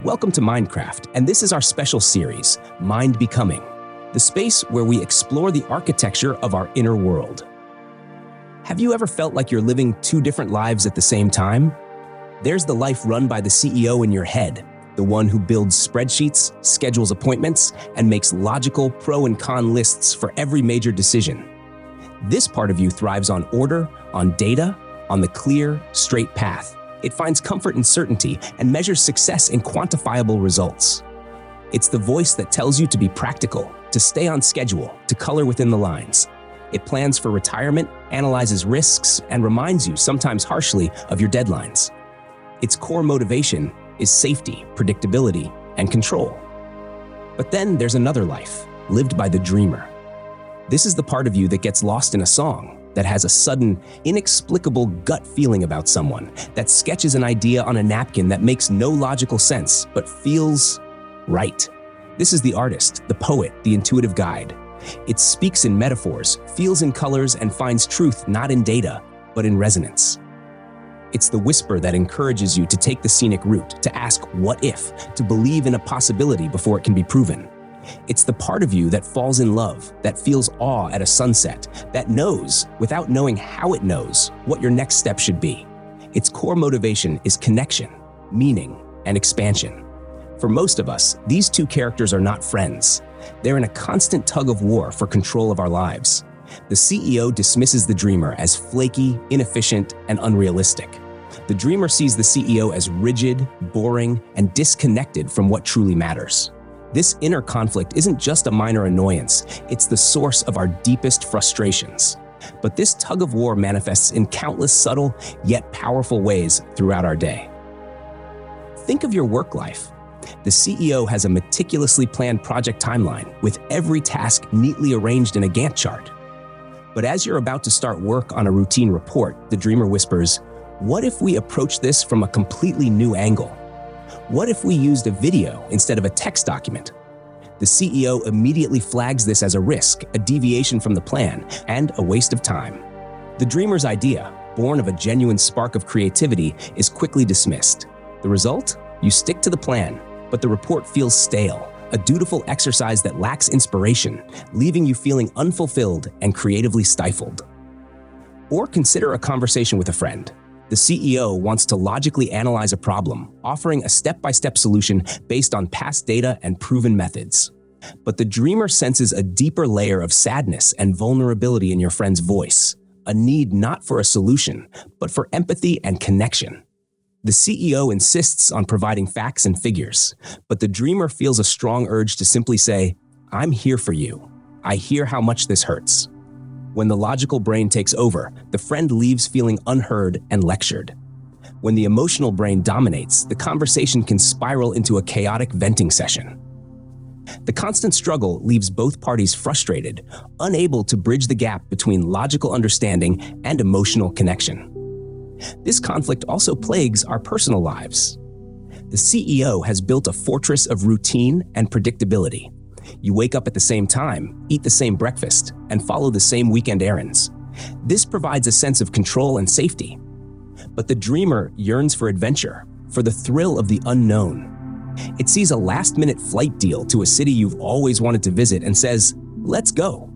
Welcome to Mindcraft, and this is our special series, Mind Becoming, the space where we explore the architecture of our inner world. Have you ever felt like you're living two different lives at the same time? There's the life run by the CEO in your head, the one who builds spreadsheets, schedules appointments, and makes logical pro and con lists for every major decision. This part of you thrives on order, on data, on the clear, straight path. It finds comfort in certainty and measures success in quantifiable results. It's the voice that tells you to be practical, to stay on schedule, to color within the lines. It plans for retirement, analyzes risks, and reminds you, sometimes harshly, of your deadlines. Its core motivation is safety, predictability, and control. But then there's another life, lived by the dreamer. This is the part of you that gets lost in a song, that has a sudden, inexplicable gut feeling about someone, that sketches an idea on a napkin that makes no logical sense, but feels right. This is the artist, the poet, the intuitive guide. It speaks in metaphors, feels in colors, and finds truth not in data, but in resonance. It's the whisper that encourages you to take the scenic route, to ask what if, to believe in a possibility before it can be proven. It's the part of you that falls in love, that feels awe at a sunset, that knows, without knowing how it knows, what your next step should be. Its core motivation is connection, meaning, and expansion. For most of us, these two characters are not friends. They're in a constant tug-of-war for control of our lives. The CEO dismisses the dreamer as flaky, inefficient, and unrealistic. The dreamer sees the CEO as rigid, boring, and disconnected from what truly matters. This inner conflict isn't just a minor annoyance, it's the source of our deepest frustrations. But this tug-of-war manifests in countless subtle, yet powerful ways throughout our day. Think of your work life. The CEO has a meticulously planned project timeline, with every task neatly arranged in a Gantt chart. But as you're about to start work on a routine report, the dreamer whispers, "What if we approach this from a completely new angle? What if we used a video instead of a text document?" The CEO immediately flags this as a risk, a deviation from the plan, and a waste of time. The dreamer's idea, born of a genuine spark of creativity, is quickly dismissed. The result? You stick to the plan, but the report feels stale, a dutiful exercise that lacks inspiration, leaving you feeling unfulfilled and creatively stifled. Or consider a conversation with a friend. The CEO wants to logically analyze a problem, offering a step-by-step solution based on past data and proven methods. But the dreamer senses a deeper layer of sadness and vulnerability in your friend's voice, a need not for a solution, but for empathy and connection. The CEO insists on providing facts and figures, but the dreamer feels a strong urge to simply say, "I'm here for you. I hear how much this hurts." When the logical brain takes over, the friend leaves feeling unheard and lectured. When the emotional brain dominates, the conversation can spiral into a chaotic venting session. The constant struggle leaves both parties frustrated, unable to bridge the gap between logical understanding and emotional connection. This conflict also plagues our personal lives. The CEO has built a fortress of routine and predictability. You wake up at the same time, eat the same breakfast, and follow the same weekend errands. This provides a sense of control and safety. But the dreamer yearns for adventure, for the thrill of the unknown. It sees a last-minute flight deal to a city you've always wanted to visit and says, "Let's go."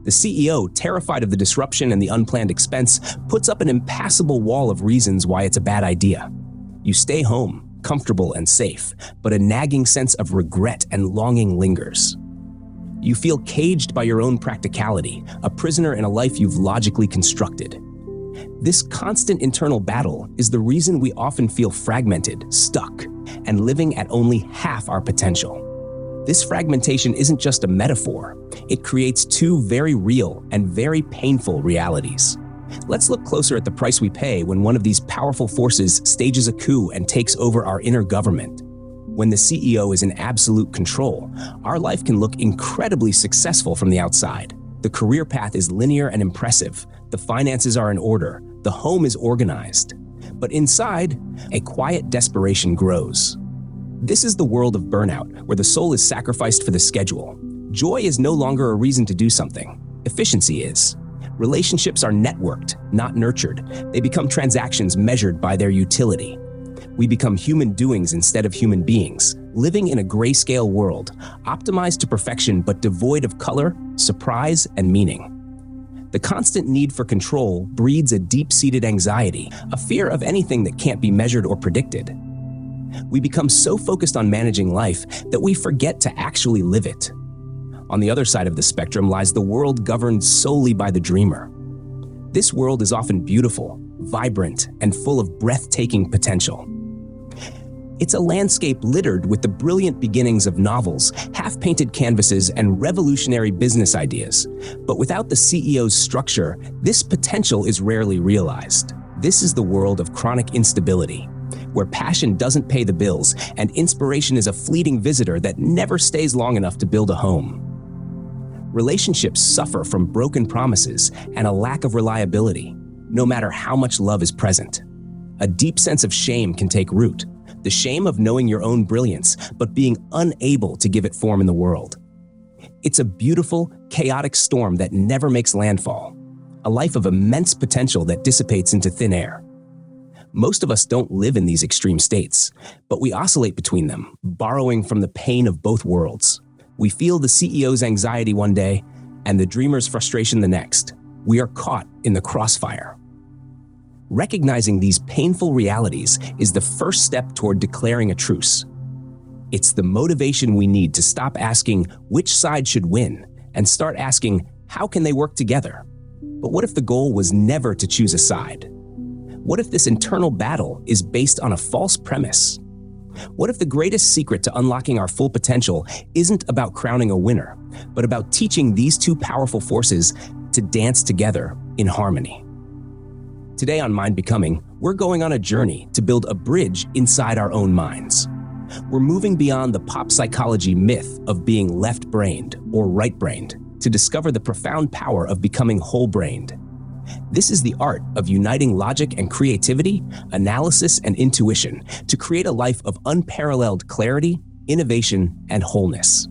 The CEO, terrified of the disruption and the unplanned expense, puts up an impassable wall of reasons why it's a bad idea. You stay home, comfortable and safe, but a nagging sense of regret and longing lingers. You feel caged by your own practicality, a prisoner in a life you've logically constructed. This constant internal battle is the reason we often feel fragmented, stuck, and living at only half our potential. This fragmentation isn't just a metaphor. It creates two very real and very painful realities. Let's look closer at the price we pay when one of these powerful forces stages a coup and takes over our inner government. When the CEO is in absolute control, our life can look incredibly successful from the outside. The career path is linear and impressive. The finances are in order. The home is organized. But inside, a quiet desperation grows. This is the world of burnout, where the soul is sacrificed for the schedule. Joy is no longer a reason to do something. Efficiency is. Relationships are networked, not nurtured. They become transactions measured by their utility. We become human doings instead of human beings, living in a grayscale world, optimized to perfection but devoid of color, surprise, and meaning. The constant need for control breeds a deep-seated anxiety, a fear of anything that can't be measured or predicted. We become so focused on managing life that we forget to actually live it. On the other side of the spectrum lies the world governed solely by the dreamer. This world is often beautiful, vibrant, and full of breathtaking potential. It's a landscape littered with the brilliant beginnings of novels, half-painted canvases, and revolutionary business ideas. But without the CEO's structure, this potential is rarely realized. This is the world of chronic instability, where passion doesn't pay the bills and inspiration is a fleeting visitor that never stays long enough to build a home. Relationships suffer from broken promises and a lack of reliability, no matter how much love is present. A deep sense of shame can take root. The shame of knowing your own brilliance, but being unable to give it form in the world. It's a beautiful, chaotic storm that never makes landfall, a life of immense potential that dissipates into thin air. Most of us don't live in these extreme states, but we oscillate between them, borrowing from the pain of both worlds. We feel the CEO's anxiety one day and the dreamer's frustration the next. We are caught in the crossfire. Recognizing these painful realities is the first step toward declaring a truce. It's the motivation we need to stop asking which side should win and start asking how can they work together. But what if the goal was never to choose a side? What if this internal battle is based on a false premise? What if the greatest secret to unlocking our full potential isn't about crowning a winner, but about teaching these two powerful forces to dance together in harmony? Today on Mind Becoming, we're going on a journey to build a bridge inside our own minds. We're moving beyond the pop psychology myth of being left-brained or right-brained to discover the profound power of becoming whole-brained. This is the art of uniting logic and creativity, analysis and intuition to create a life of unparalleled clarity, innovation, and wholeness.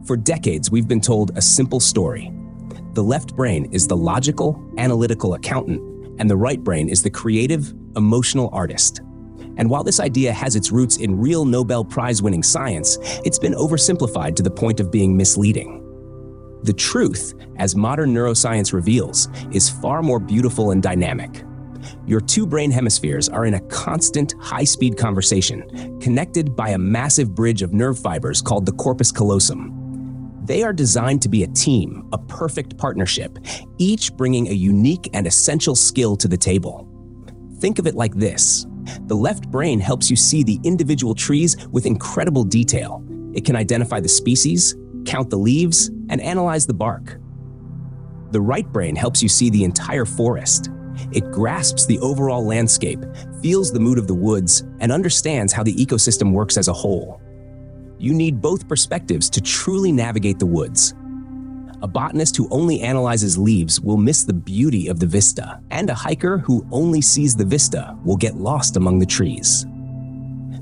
For decades, we've been told a simple story. The left brain is the logical, analytical accountant, and the right brain is the creative, emotional artist. And while this idea has its roots in real Nobel Prize-winning science, it's been oversimplified to the point of being misleading. The truth, as modern neuroscience reveals, is far more beautiful and dynamic. Your two brain hemispheres are in a constant, high-speed conversation, connected by a massive bridge of nerve fibers called the corpus callosum. They are designed to be a team, a perfect partnership, each bringing a unique and essential skill to the table. Think of it like this. The left brain helps you see the individual trees with incredible detail. It can identify the species, count the leaves, and analyze the bark. The right brain helps you see the entire forest. It grasps the overall landscape, feels the mood of the woods, and understands how the ecosystem works as a whole. You need both perspectives to truly navigate the woods. A botanist who only analyzes leaves will miss the beauty of the vista, and a hiker who only sees the vista will get lost among the trees.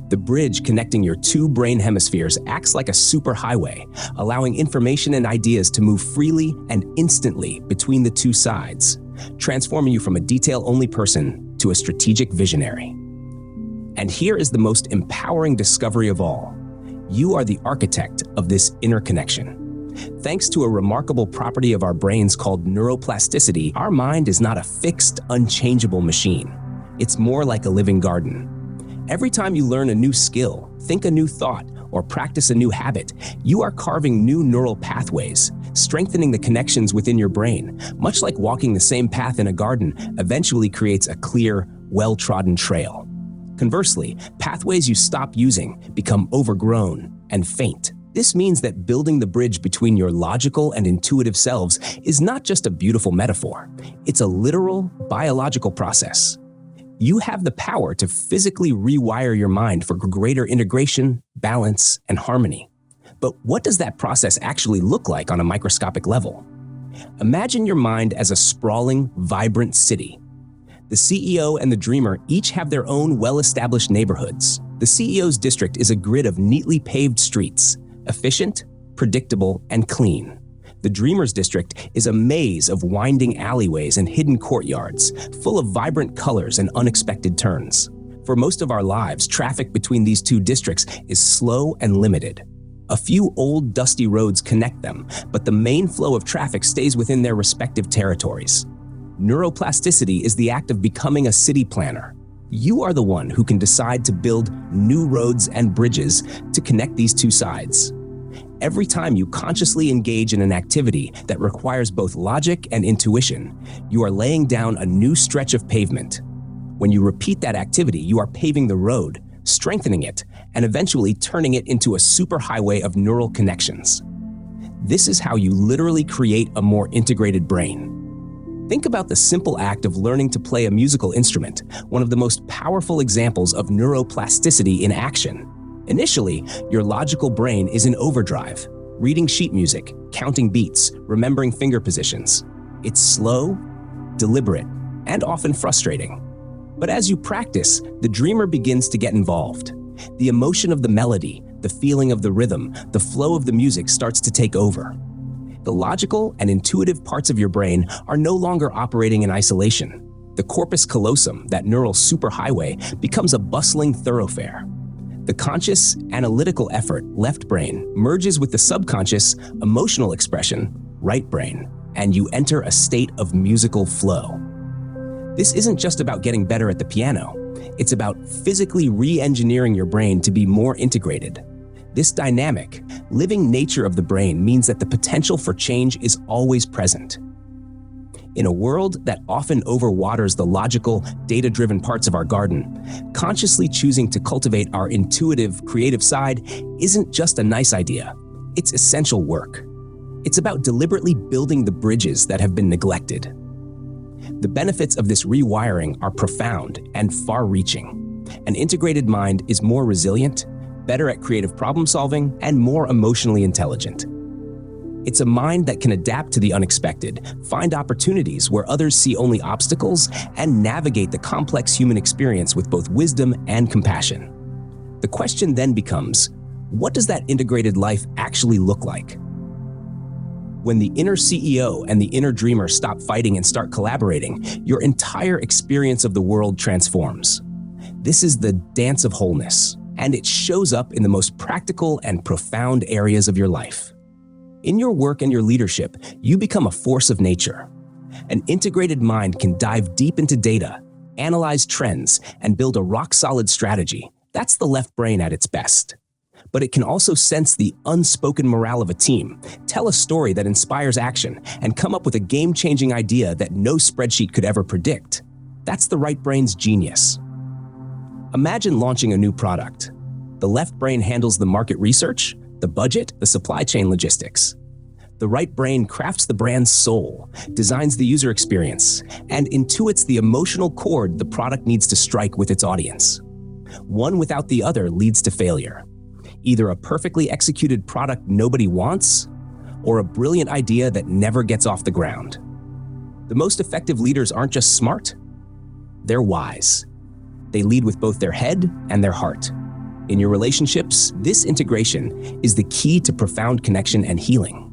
The bridge connecting your two brain hemispheres acts like a superhighway, allowing information and ideas to move freely and instantly between the two sides, transforming you from a detail-only person to a strategic visionary. And here is the most empowering discovery of all. You are the architect of this interconnection. Thanks to a remarkable property of our brains called neuroplasticity, our mind is not a fixed, unchangeable machine. It's more like a living garden. Every time you learn a new skill, think a new thought, or practice a new habit, you are carving new neural pathways, strengthening the connections within your brain. Much like walking the same path in a garden eventually creates a clear, well-trodden trail. Conversely, pathways you stop using become overgrown and faint. This means that building the bridge between your logical and intuitive selves is not just a beautiful metaphor. It's a literal, biological process. You have the power to physically rewire your mind for greater integration, balance, and harmony. But what does that process actually look like on a microscopic level? Imagine your mind as a sprawling, vibrant city. The CEO and the dreamer each have their own well-established neighborhoods. The CEO's district is a grid of neatly paved streets, efficient, predictable, and clean. The dreamer's district is a maze of winding alleyways and hidden courtyards, full of vibrant colors and unexpected turns. For most of our lives, traffic between these two districts is slow and limited. A few old, dusty roads connect them, but the main flow of traffic stays within their respective territories. Neuroplasticity is the act of becoming a city planner. You are the one who can decide to build new roads and bridges to connect these two sides. Every time you consciously engage in an activity that requires both logic and intuition, you are laying down a new stretch of pavement. When you repeat that activity, you are paving the road, strengthening it, and eventually turning it into a superhighway of neural connections. This is how you literally create a more integrated brain. Think about the simple act of learning to play a musical instrument, one of the most powerful examples of neuroplasticity in action. Initially, your logical brain is in overdrive, reading sheet music, counting beats, remembering finger positions. It's slow, deliberate, and often frustrating. But as you practice, the dreamer begins to get involved. The emotion of the melody, the feeling of the rhythm, the flow of the music starts to take over. The logical and intuitive parts of your brain are no longer operating in isolation. The corpus callosum, that neural superhighway, becomes a bustling thoroughfare. The conscious, analytical effort, left brain, merges with the subconscious, emotional expression, right brain, and you enter a state of musical flow. This isn't just about getting better at the piano. It's about physically re-engineering your brain to be more integrated. This dynamic, living nature of the brain means that the potential for change is always present. In a world that often overwaters the logical, data-driven parts of our garden, consciously choosing to cultivate our intuitive, creative side isn't just a nice idea. It's essential work. It's about deliberately building the bridges that have been neglected. The benefits of this rewiring are profound and far-reaching. An integrated mind is more resilient, better at creative problem-solving, and more emotionally intelligent. It's a mind that can adapt to the unexpected, find opportunities where others see only obstacles, and navigate the complex human experience with both wisdom and compassion. The question then becomes, what does that integrated life actually look like? When the inner CEO and the inner dreamer stop fighting and start collaborating, your entire experience of the world transforms. This is the dance of wholeness, and it shows up in the most practical and profound areas of your life. In your work and your leadership, you become a force of nature. An integrated mind can dive deep into data, analyze trends, and build a rock-solid strategy. That's the left brain at its best. But it can also sense the unspoken morale of a team, tell a story that inspires action, and come up with a game-changing idea that no spreadsheet could ever predict. That's the right brain's genius. Imagine launching a new product. The left brain handles the market research, the budget, the supply chain logistics. The right brain crafts the brand's soul, designs the user experience, and intuits the emotional chord the product needs to strike with its audience. One without the other leads to failure. Either a perfectly executed product nobody wants, or a brilliant idea that never gets off the ground. The most effective leaders aren't just smart, they're wise. They lead with both their head and their heart. In your relationships, this integration is the key to profound connection and healing.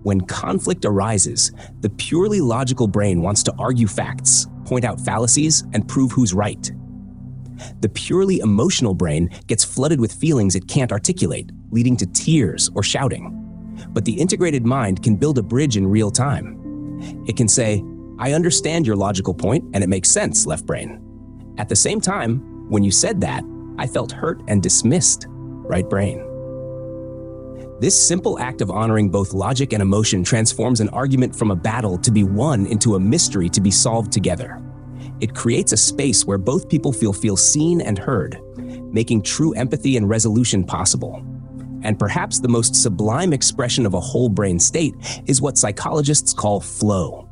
When conflict arises, the purely logical brain wants to argue facts, point out fallacies, and prove who's right. The purely emotional brain gets flooded with feelings it can't articulate, leading to tears or shouting. But the integrated mind can build a bridge in real time. It can say, I understand your logical point and it makes sense, left brain. At the same time, when you said that, I felt hurt and dismissed, right brain. This simple act of honoring both logic and emotion transforms an argument from a battle to be won into a mystery to be solved together. It creates a space where both people feel seen and heard, making true empathy and resolution possible. And perhaps the most sublime expression of a whole brain state is what psychologists call flow.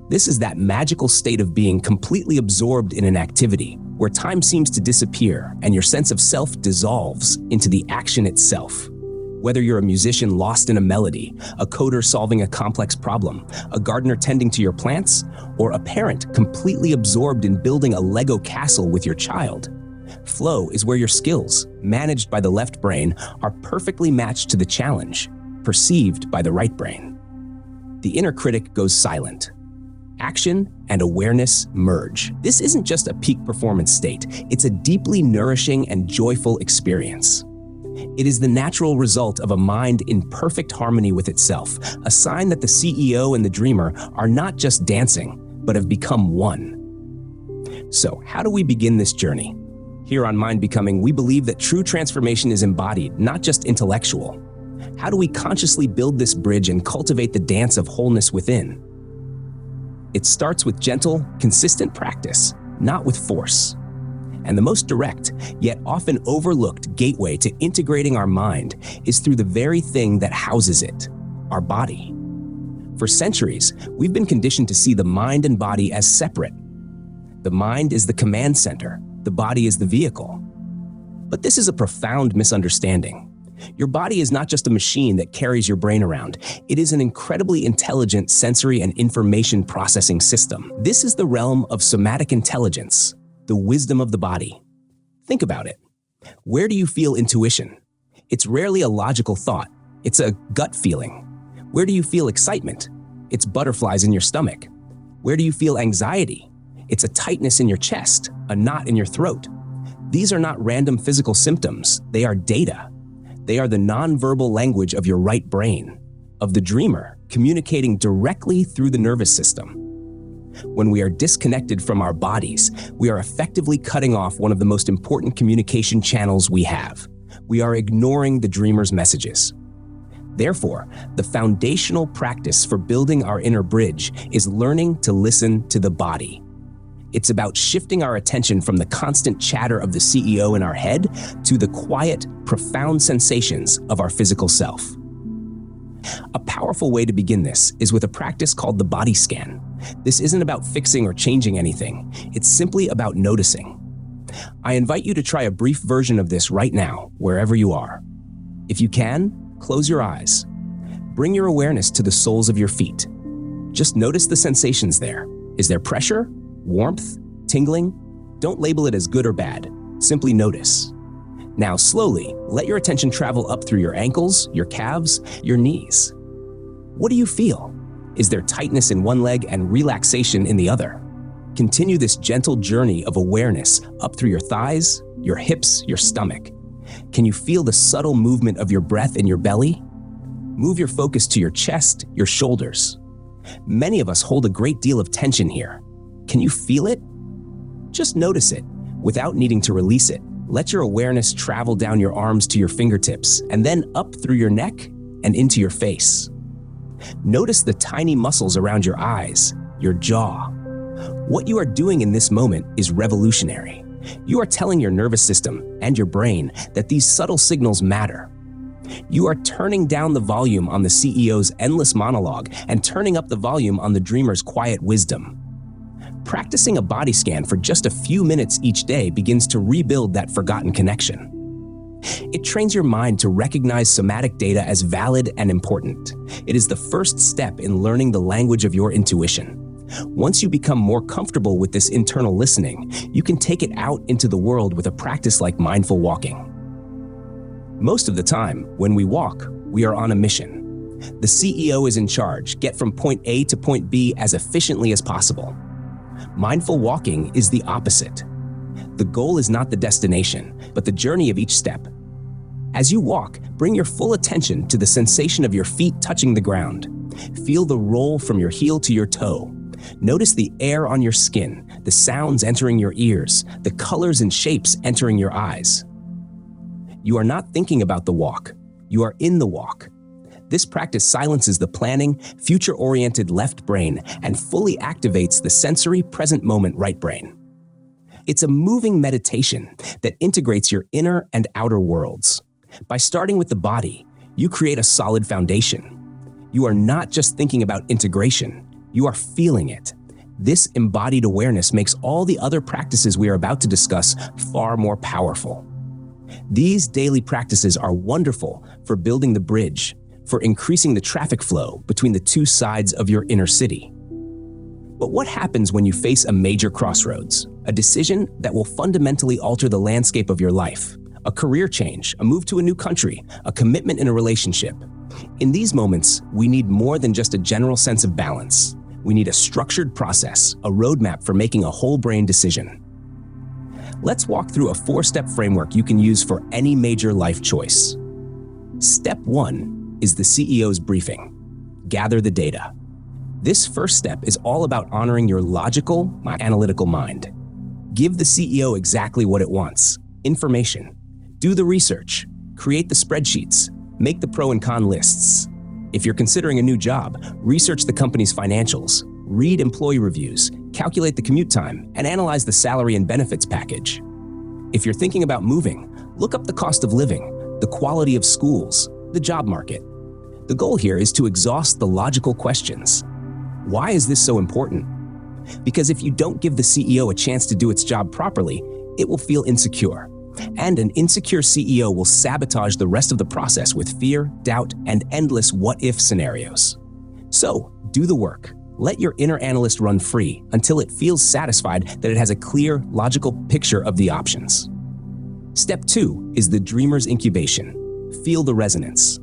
This is that magical state of being completely absorbed in an activity, where time seems to disappear and your sense of self dissolves into the action itself. Whether you're a musician lost in a melody, a coder solving a complex problem, a gardener tending to your plants, or a parent completely absorbed in building a Lego castle with your child, flow is where your skills, managed by the left brain, are perfectly matched to the challenge, perceived by the right brain. The inner critic goes silent, action and awareness merge. This isn't just a peak performance state, it's a deeply nourishing and joyful experience. It is the natural result of a mind in perfect harmony with itself, a sign that the CEO and the dreamer are not just dancing, but have become one. So, how do we begin this journey? Here on Mind Becoming, we believe that true transformation is embodied, not just intellectual. How do we consciously build this bridge and cultivate the dance of wholeness within? It starts with gentle, consistent practice, not with force. And the most direct, yet often overlooked gateway to integrating our mind is through the very thing that houses it, our body. For centuries, we've been conditioned to see the mind and body as separate. The mind is the command center, the body is the vehicle. But this is a profound misunderstanding. Your body is not just a machine that carries your brain around. It is an incredibly intelligent sensory and information processing system. This is the realm of somatic intelligence, the wisdom of the body. Think about it. Where do you feel intuition? It's rarely a logical thought. It's a gut feeling. Where do you feel excitement? It's butterflies in your stomach. Where do you feel anxiety? It's a tightness in your chest, a knot in your throat. These are not random physical symptoms. They are data. They are the nonverbal language of your right brain, of the dreamer, communicating directly through the nervous system. When we are disconnected from our bodies, we are effectively cutting off one of the most important communication channels we have. We are ignoring the dreamer's messages. Therefore, the foundational practice for building our inner bridge is learning to listen to the body. It's about shifting our attention from the constant chatter of the CEO in our head to the quiet, profound sensations of our physical self. A powerful way to begin this is with a practice called the body scan. This isn't about fixing or changing anything. It's simply about noticing. I invite you to try a brief version of this right now, wherever you are. If you can, close your eyes. Bring your awareness to the soles of your feet. Just notice the sensations there. Is there pressure? Warmth? Tingling? Don't label it as good or bad. Simply notice. Now slowly, let your attention travel up through your ankles, your calves, your knees. What do you feel? Is there tightness in one leg and relaxation in the other? Continue this gentle journey of awareness up through your thighs, your hips, your stomach. Can you feel the subtle movement of your breath in your belly? Move your focus to your chest, your shoulders. Many of us hold a great deal of tension here. Can you feel it? Just notice it, without needing to release it. Let your awareness travel down your arms to your fingertips, and then up through your neck and into your face. Notice the tiny muscles around your eyes, your jaw. What you are doing in this moment is revolutionary. You are telling your nervous system and your brain that these subtle signals matter. You are turning down the volume on the CEO's endless monologue and turning up the volume on the dreamer's quiet wisdom. Practicing a body scan for just a few minutes each day begins to rebuild that forgotten connection. It trains your mind to recognize somatic data as valid and important. It is the first step in learning the language of your intuition. Once you become more comfortable with this internal listening, you can take it out into the world with a practice like mindful walking. Most of the time, when we walk, we are on a mission. The CEO is in charge. Get from point A to point B as efficiently as possible. Mindful walking is the opposite. The goal is not the destination, but the journey of each step. As you walk, bring your full attention to the sensation of your feet touching the ground. Feel the roll from your heel to your toe. Notice the air on your skin, the sounds entering your ears, the colors and shapes entering your eyes. You are not thinking about the walk. You are in the walk. This practice silences the planning, future-oriented left brain and fully activates the sensory, present moment right brain. It's a moving meditation that integrates your inner and outer worlds. By starting with the body, you create a solid foundation. You are not just thinking about integration, you are feeling it. This embodied awareness makes all the other practices we are about to discuss far more powerful. These daily practices are wonderful for building the bridge, for increasing the traffic flow between the two sides of your inner city. But what happens when you face a major crossroads, a decision that will fundamentally alter the landscape of your life? A career change, a move to a new country, a commitment in a relationship. In these moments, we need more than just a general sense of balance. We need a structured process, a roadmap for making a whole brain decision. Let's walk through a 4-step framework you can use for any major life choice. Step 1 is the CEO's briefing. Gather the data. This first step is all about honoring your logical, analytical mind. Give the CEO exactly what it wants: information. Do the research. Create the spreadsheets. Make the pro and con lists. If you're considering a new job, research the company's financials, read employee reviews, calculate the commute time, and analyze the salary and benefits package. If you're thinking about moving, look up the cost of living, the quality of schools, the job market. The goal here is to exhaust the logical questions. Why is this so important? Because if you don't give the CEO a chance to do its job properly, it will feel insecure. And an insecure CEO will sabotage the rest of the process with fear, doubt, and endless what-if scenarios. So, do the work. Let your inner analyst run free until it feels satisfied that it has a clear, logical picture of the options. Step 2 is the dreamer's incubation. Feel the resonance.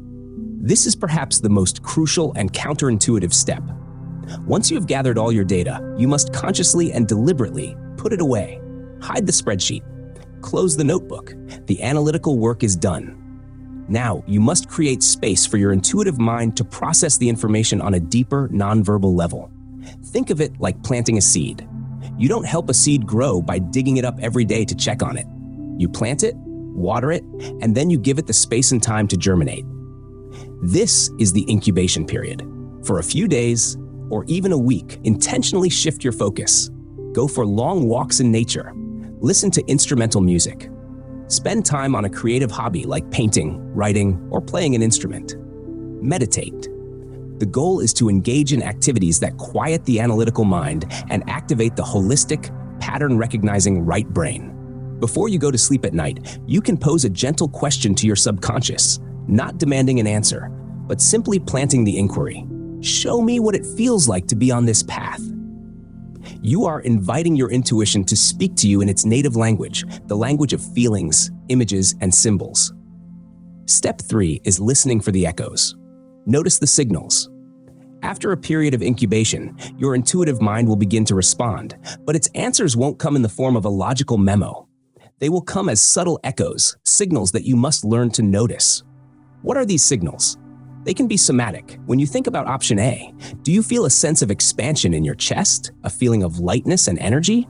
This is perhaps the most crucial and counterintuitive step. Once you have gathered all your data, you must consciously and deliberately put it away. Hide the spreadsheet. Close the notebook. The analytical work is done. Now, you must create space for your intuitive mind to process the information on a deeper, nonverbal level. Think of it like planting a seed. You don't help a seed grow by digging it up every day to check on it. You plant it, water it, and then you give it the space and time to germinate. This is the incubation period. For a few days, or even a week, intentionally shift your focus. Go for long walks in nature. Listen to instrumental music. Spend time on a creative hobby like painting, writing, or playing an instrument. Meditate. The goal is to engage in activities that quiet the analytical mind and activate the holistic, pattern-recognizing right brain. Before you go to sleep at night, you can pose a gentle question to your subconscious, not demanding an answer, but simply planting the inquiry. Show me what it feels like to be on this path. You are inviting your intuition to speak to you in its native language, the language of feelings, images, and symbols. Step 3 is listening for the echoes. Notice the signals. After a period of incubation, your intuitive mind will begin to respond, but its answers won't come in the form of a logical memo. They will come as subtle echoes, signals that you must learn to notice. What are these signals? They can be somatic. When you think about option A, do you feel a sense of expansion in your chest, a feeling of lightness and energy?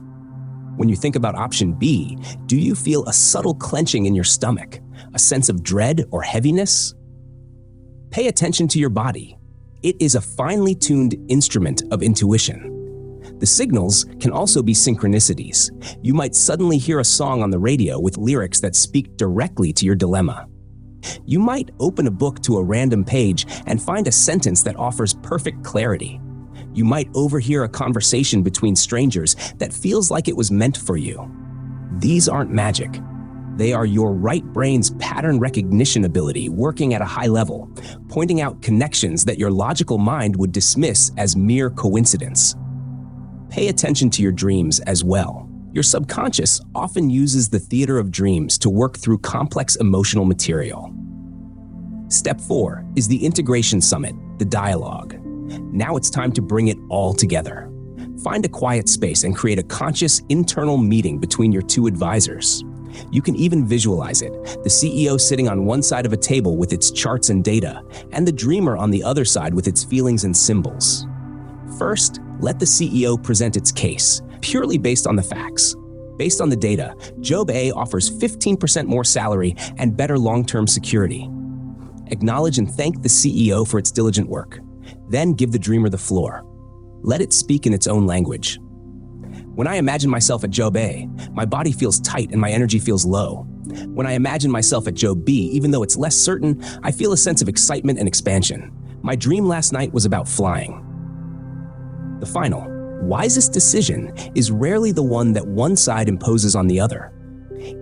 When you think about option B, do you feel a subtle clenching in your stomach, a sense of dread or heaviness? Pay attention to your body. It is a finely tuned instrument of intuition. The signals can also be synchronicities. You might suddenly hear a song on the radio with lyrics that speak directly to your dilemma. You might open a book to a random page and find a sentence that offers perfect clarity. You might overhear a conversation between strangers that feels like it was meant for you. These aren't magic. They are your right brain's pattern recognition ability working at a high level, pointing out connections that your logical mind would dismiss as mere coincidence. Pay attention to your dreams as well. Your subconscious often uses the theater of dreams to work through complex emotional material. Step 4 is the integration summit, the dialogue. Now it's time to bring it all together. Find a quiet space and create a conscious internal meeting between your two advisors. You can even visualize it, the CEO sitting on one side of a table with its charts and data, and the dreamer on the other side with its feelings and symbols. First, let the CEO present its case, purely based on the facts. Based on the data, Job A offers 15% more salary and better long-term security. Acknowledge and thank the CEO for its diligent work. Then give the dreamer the floor. Let it speak in its own language. When I imagine myself at Job A, my body feels tight and my energy feels low. When I imagine myself at Job B, even though it's less certain, I feel a sense of excitement and expansion. My dream last night was about flying. The final, wisest decision is rarely the one that one side imposes on the other.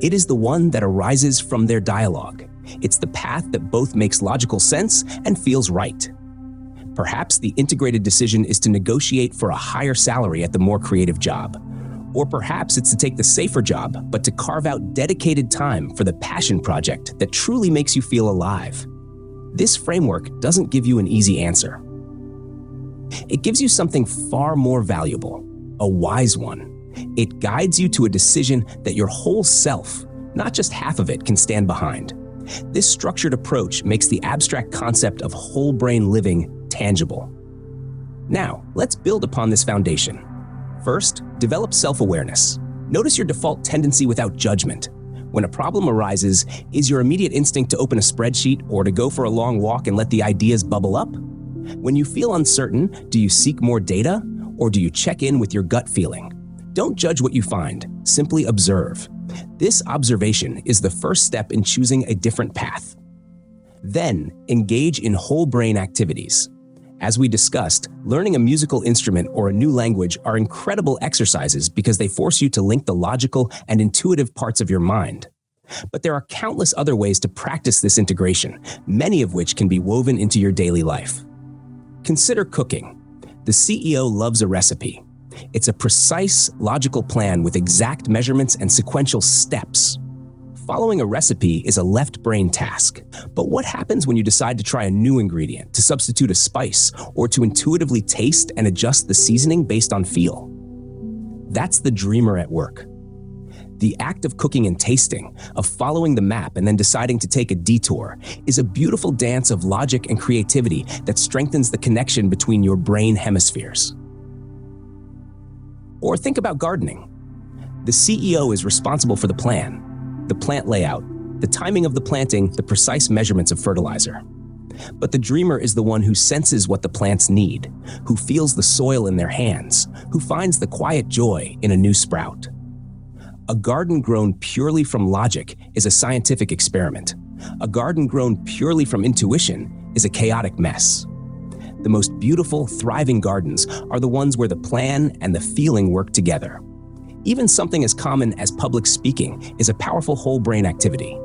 It is the one that arises from their dialogue. It's the path that both makes logical sense and feels right. Perhaps the integrated decision is to negotiate for a higher salary at the more creative job. Or perhaps it's to take the safer job, but to carve out dedicated time for the passion project that truly makes you feel alive. This framework doesn't give you an easy answer. It gives you something far more valuable, a wise one. It guides you to a decision that your whole self, not just half of it, can stand behind. This structured approach makes the abstract concept of whole brain living tangible. Now, let's build upon this foundation. First, develop self-awareness. Notice your default tendency without judgment. When a problem arises, is your immediate instinct to open a spreadsheet or to go for a long walk and let the ideas bubble up? When you feel uncertain, do you seek more data or do you check in with your gut feeling? Don't judge what you find, simply observe. This observation is the first step in choosing a different path. Then, engage in whole brain activities. As we discussed, learning a musical instrument or a new language are incredible exercises because they force you to link the logical and intuitive parts of your mind. But there are countless other ways to practice this integration, many of which can be woven into your daily life. Consider cooking. The CEO loves a recipe. It's a precise, logical plan with exact measurements and sequential steps. Following a recipe is a left brain task. But what happens when you decide to try a new ingredient, to substitute a spice, or to intuitively taste and adjust the seasoning based on feel? That's the dreamer at work. The act of cooking and tasting, of following the map and then deciding to take a detour, is a beautiful dance of logic and creativity that strengthens the connection between your brain hemispheres. Or think about gardening. The CEO is responsible for the plan, the plant layout, the timing of the planting, the precise measurements of fertilizer. But the dreamer is the one who senses what the plants need, who feels the soil in their hands, who finds the quiet joy in a new sprout. A garden grown purely from logic is a scientific experiment. A garden grown purely from intuition is a chaotic mess. The most beautiful, thriving gardens are the ones where the plan and the feeling work together. Even something as common as public speaking is a powerful whole brain activity.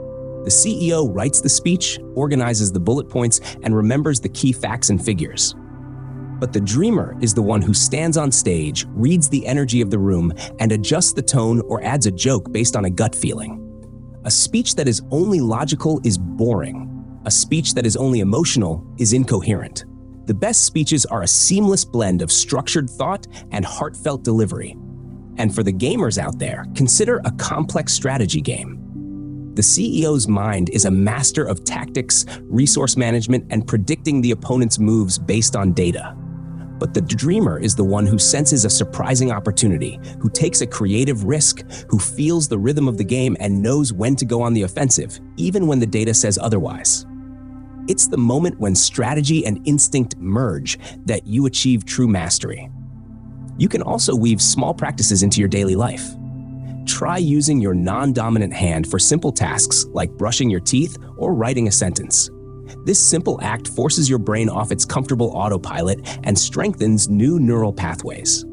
The CEO writes the speech, organizes the bullet points, and remembers the key facts and figures. But the dreamer is the one who stands on stage, reads the energy of the room, and adjusts the tone or adds a joke based on a gut feeling. A speech that is only logical is boring. A speech that is only emotional is incoherent. The best speeches are a seamless blend of structured thought and heartfelt delivery. And for the gamers out there, consider a complex strategy game. The CEO's mind is a master of tactics, resource management, and predicting the opponent's moves based on data. But the dreamer is the one who senses a surprising opportunity, who takes a creative risk, who feels the rhythm of the game and knows when to go on the offensive, even when the data says otherwise. It's the moment when strategy and instinct merge that you achieve true mastery. You can also weave small practices into your daily life. Try using your non-dominant hand for simple tasks like brushing your teeth or writing a sentence. This simple act forces your brain off its comfortable autopilot and strengthens new neural pathways.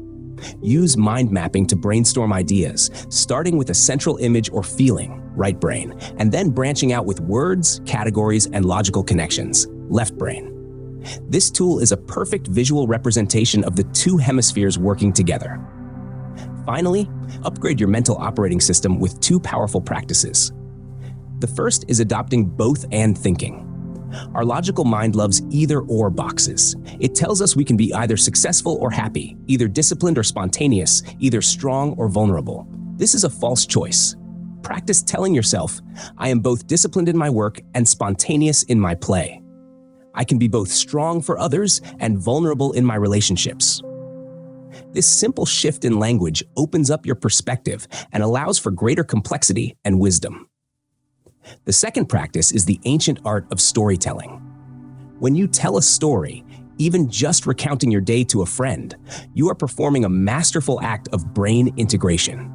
Use mind mapping to brainstorm ideas, starting with a central image or feeling, right brain, and then branching out with words, categories, and logical connections, left brain. This tool is a perfect visual representation of the two hemispheres working together. Finally, upgrade your mental operating system with two powerful practices. The first is adopting both-and thinking. Our logical mind loves either-or boxes. It tells us we can be either successful or happy, either disciplined or spontaneous, either strong or vulnerable. This is a false choice. Practice telling yourself, I am both disciplined in my work and spontaneous in my play. I can be both strong for others and vulnerable in my relationships. This simple shift in language opens up your perspective and allows for greater complexity and wisdom. The second practice is the ancient art of storytelling. When you tell a story, even just recounting your day to a friend, you are performing a masterful act of brain integration.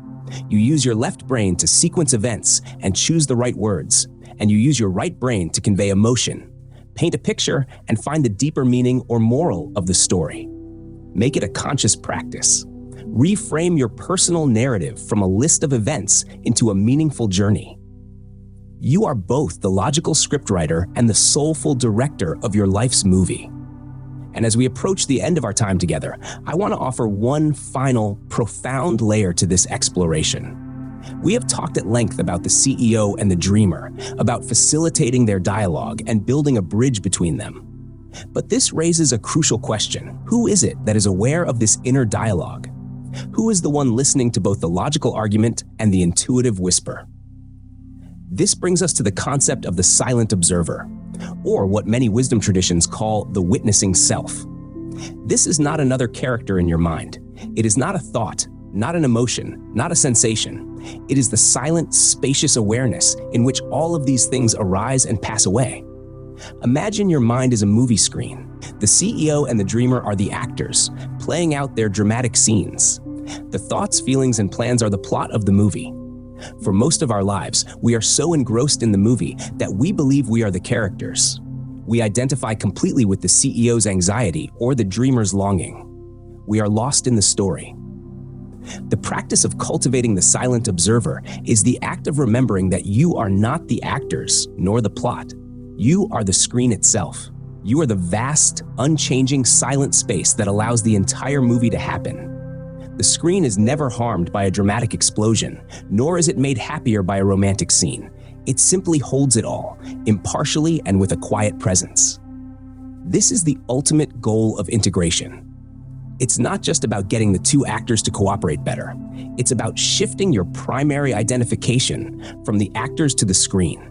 You use your left brain to sequence events and choose the right words, and you use your right brain to convey emotion, paint a picture, and find the deeper meaning or moral of the story. Make it a conscious practice. Reframe your personal narrative from a list of events into a meaningful journey. You are both the logical scriptwriter and the soulful director of your life's movie. And as we approach the end of our time together, I want to offer one final, profound layer to this exploration. We have talked at length about the CEO and the dreamer, about facilitating their dialogue and building a bridge between them. But this raises a crucial question. Who is it that is aware of this inner dialogue? Who is the one listening to both the logical argument and the intuitive whisper? This brings us to the concept of the silent observer, or what many wisdom traditions call the witnessing self. This is not another character in your mind. It is not a thought, not an emotion, not a sensation. It is the silent, spacious awareness in which all of these things arise and pass away. Imagine your mind is a movie screen. The CEO and the dreamer are the actors, playing out their dramatic scenes. The thoughts, feelings, and plans are the plot of the movie. For most of our lives, we are so engrossed in the movie that we believe we are the characters. We identify completely with the CEO's anxiety or the dreamer's longing. We are lost in the story. The practice of cultivating the silent observer is the act of remembering that you are not the actors nor the plot. You are the screen itself. You are the vast, unchanging, silent space that allows the entire movie to happen. The screen is never harmed by a dramatic explosion, nor is it made happier by a romantic scene. It simply holds it all, impartially and with a quiet presence. This is the ultimate goal of integration. It's not just about getting the two actors to cooperate better. It's about shifting your primary identification from the actors to the screen.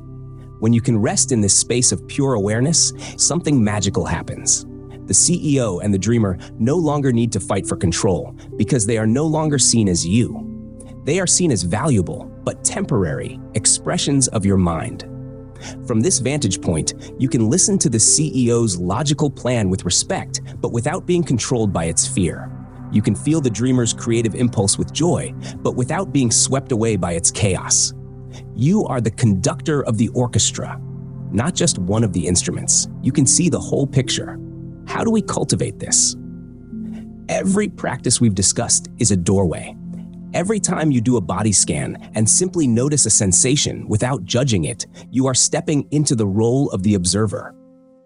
When you can rest in this space of pure awareness, something magical happens. The CEO and the dreamer no longer need to fight for control because they are no longer seen as you. They are seen as valuable, but temporary, expressions of your mind. From this vantage point, you can listen to the CEO's logical plan with respect, but without being controlled by its fear. You can feel the dreamer's creative impulse with joy, but without being swept away by its chaos. You are the conductor of the orchestra, not just one of the instruments. You can see the whole picture. How do we cultivate this? Every practice we've discussed is a doorway. Every time you do a body scan and simply notice a sensation without judging it, you are stepping into the role of the observer.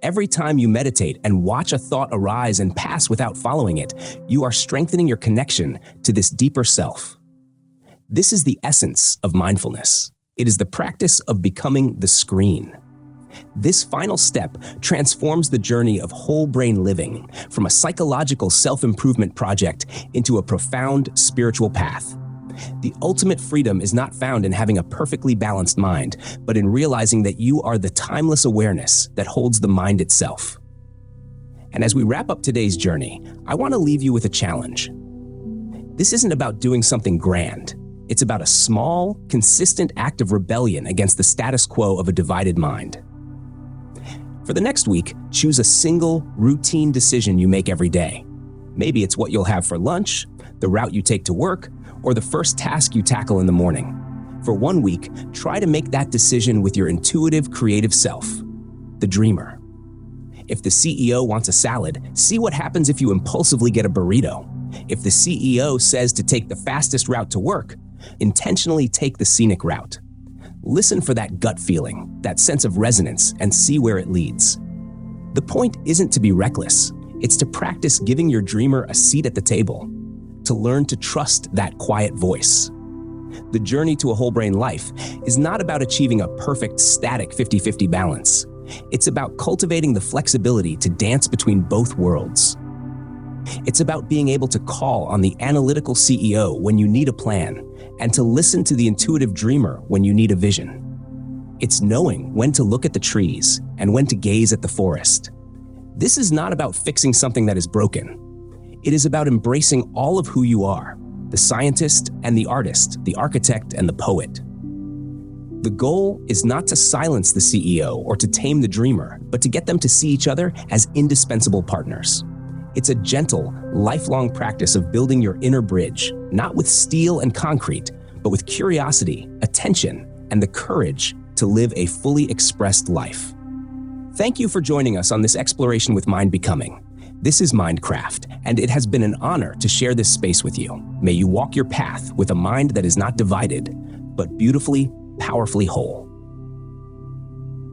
Every time you meditate and watch a thought arise and pass without following it, you are strengthening your connection to this deeper self. This is the essence of mindfulness. It is the practice of becoming the screen. This final step transforms the journey of whole brain living from a psychological self-improvement project into a profound spiritual path. The ultimate freedom is not found in having a perfectly balanced mind, but in realizing that you are the timeless awareness that holds the mind itself. And as we wrap up today's journey, I want to leave you with a challenge. This isn't about doing something grand. It's about a small, consistent act of rebellion against the status quo of a divided mind. For the next week, choose a single, routine decision you make every day. Maybe it's what you'll have for lunch, the route you take to work, or the first task you tackle in the morning. For 1 week, try to make that decision with your intuitive, creative self, the dreamer. If the CEO wants a salad, see what happens if you impulsively get a burrito. If the CEO says to take the fastest route to work, intentionally take the scenic route. Listen for that gut feeling, that sense of resonance, and see where it leads. The point isn't to be reckless. It's to practice giving your dreamer a seat at the table, to learn to trust that quiet voice. The journey to a whole brain life is not about achieving a perfect, static 50-50 balance. It's about cultivating the flexibility to dance between both worlds. It's about being able to call on the analytical CEO when you need a plan, and to listen to the intuitive dreamer when you need a vision. It's knowing when to look at the trees and when to gaze at the forest. This is not about fixing something that is broken. It is about embracing all of who you are, the scientist and the artist, the architect and the poet. The goal is not to silence the CEO or to tame the dreamer, but to get them to see each other as indispensable partners. It's a gentle, lifelong practice of building your inner bridge, not with steel and concrete, but with curiosity, attention, and the courage to live a fully expressed life. Thank you for joining us on this exploration with Mind Becoming. This is Mindcraft, and it has been an honor to share this space with you. May you walk your path with a mind that is not divided, but beautifully, powerfully whole.